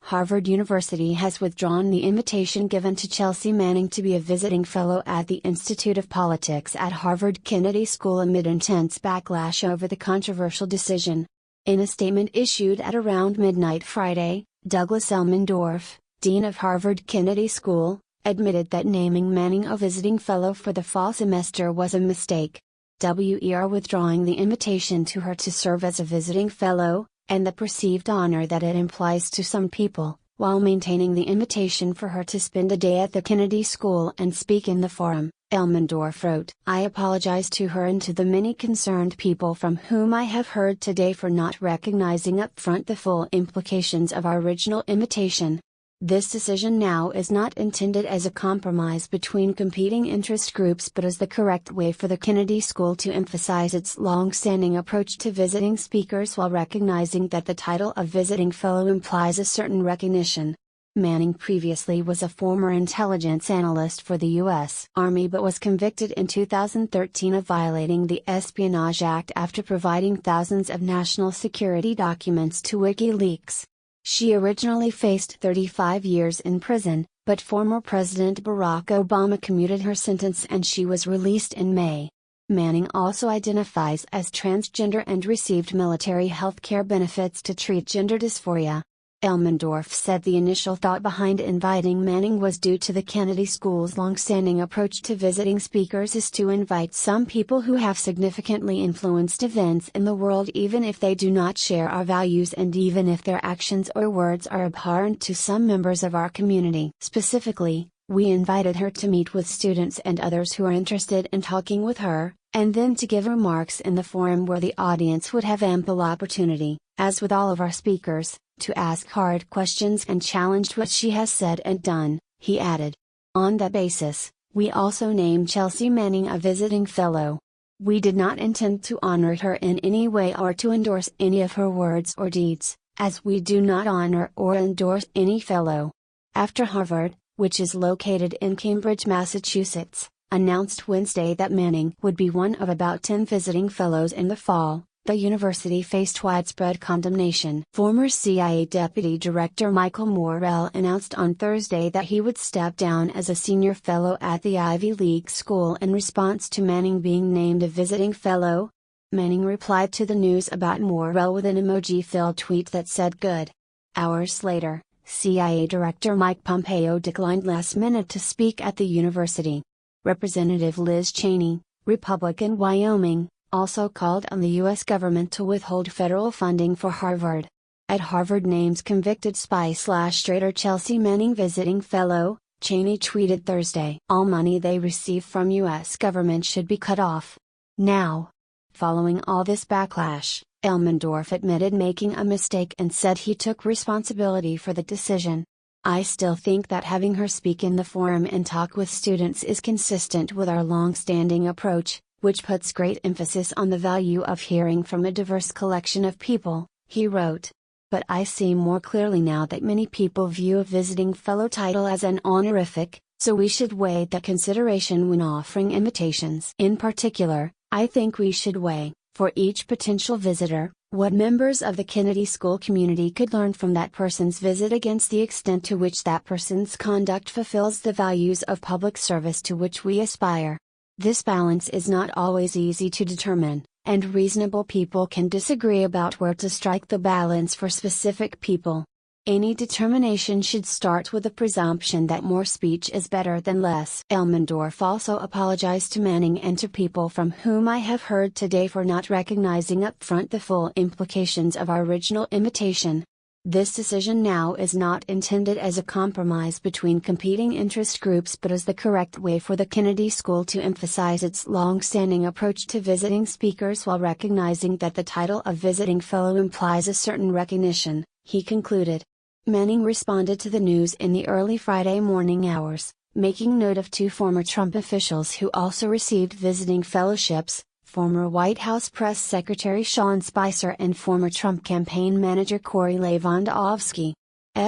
Harvard University has withdrawn the invitation given to Chelsea Manning to be a visiting fellow at the Institute of Politics at Harvard Kennedy School amid intense backlash over the controversial decision. In a statement issued at around midnight Friday, Douglas Elmendorf, dean of Harvard Kennedy School, admitted that naming Manning a visiting fellow for the fall semester was a mistake. We are withdrawing the invitation to her to serve as a visiting fellow, and the perceived honor that it implies to some people, while maintaining the invitation for her to spend a day at the Kennedy School and speak in the forum, Elmendorf wrote. I apologize to her and to the many concerned people from whom I have heard today for not recognizing up front the full implications of our original invitation. This decision now is not intended as a compromise between competing interest groups but as the correct way for the Kennedy School to emphasize its long-standing approach to visiting speakers while recognizing that the title of visiting fellow implies a certain recognition. Manning previously was a former intelligence analyst for the U.S. Army but was convicted in 2013 of violating the Espionage Act after providing thousands of national security documents to WikiLeaks. She originally faced 35 years in prison, but former President Barack Obama commuted her sentence and she was released in May. Manning also identifies as transgender and received military health care benefits to treat gender dysphoria. Elmendorf said the initial thought behind inviting Manning was due to the Kennedy School's long-standing approach to visiting speakers is to invite some people who have significantly influenced events in the world even if they do not share our values and even if their actions or words are abhorrent to some members of our community. Specifically, we invited her to meet with students and others who are interested in talking with her, and then to give remarks in the forum where the audience would have ample opportunity, as with all of our speakers, to ask hard questions and challenge what she has said and done, he added. On that basis, we also named Chelsea Manning a visiting fellow. We did not intend to honor her in any way or to endorse any of her words or deeds, as we do not honor or endorse any fellow. After Harvard, which is located in Cambridge, Massachusetts, announced Wednesday that Manning would be one of about 10 visiting fellows in the fall, the university faced widespread condemnation. Former CIA Deputy Director Michael Morrell announced on Thursday that he would step down as a senior fellow at the Ivy League school in response to Manning being named a visiting fellow. Manning replied to the news about Morrell with an emoji-filled tweet that said good. Hours later, CIA Director Mike Pompeo declined last minute to speak at the university. Representative Liz Cheney, Republican Wyoming, also called on the U.S. government to withhold federal funding for Harvard. At Harvard names convicted spy/traitor Chelsea Manning visiting fellow, Cheney tweeted Thursday. All money they receive from U.S. government should be cut off. Now. Following all this backlash, Elmendorf admitted making a mistake and said he took responsibility for the decision. I still think that having her speak in the forum and talk with students is consistent with our long-standing approach, which puts great emphasis on the value of hearing from a diverse collection of people, he wrote. But I see more clearly now that many people view a visiting fellow title as an honorific, so we should weigh that consideration when offering invitations. In particular, I think we should weigh, for each potential visitor, what members of the Kennedy School community could learn from that person's visit against the extent to which that person's conduct fulfills the values of public service to which we aspire. This balance is not always easy to determine, and reasonable people can disagree about where to strike the balance for specific people. Any determination should start with the presumption that more speech is better than less. Elmendorf also apologized to Manning and to people from whom I have heard today for not recognizing up front the full implications of our original invitation. This decision now is not intended as a compromise between competing interest groups but as the correct way for the Kennedy School to emphasize its long-standing approach to visiting speakers while recognizing that the title of visiting fellow implies a certain recognition, he concluded. Manning responded to the news in the early Friday morning hours, making note of two former Trump officials who also received visiting fellowships, former White House Press Secretary Sean Spicer and former Trump campaign manager Corey Lewandowski.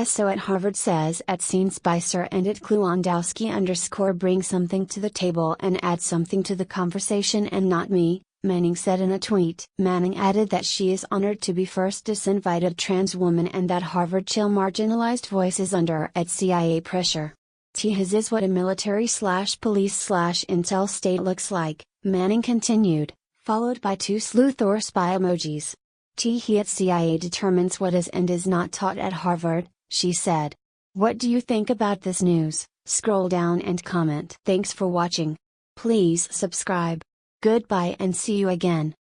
So at Harvard says @seen Spicer and @Lewandowski _ bring something to the table and add something to the conversation and not me, Manning said in a tweet. Manning added that she is honored to be first disinvited trans woman and that Harvard chill marginalized voices under at CIA pressure. His is what a military/police/intel state looks like, Manning continued, followed by 2 sleuth or spy emojis. He at CIA determines what is and is not taught at Harvard, she said. What do you think about this news? Scroll down and comment. Thanks for watching. Please subscribe. Goodbye and see you again.